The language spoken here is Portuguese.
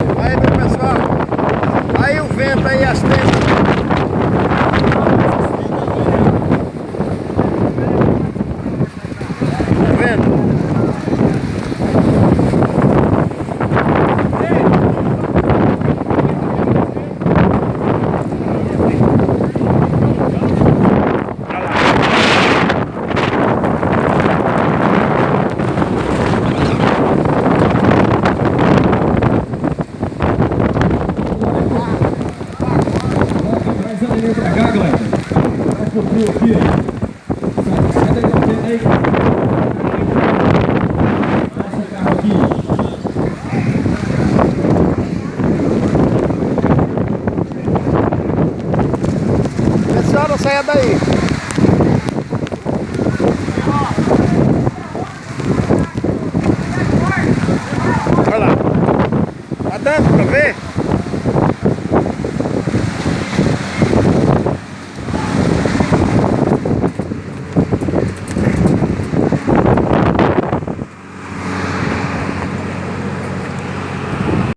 Aí, meu pessoal, aí o vento aí, as tendas. Tá vendo? Vem pra cá, galera. Vai pro frio aqui. Sai daí da tenda aí. Passa o carro aqui. Pessoal, não saia daí. Olha lá. Tá dando pra ver?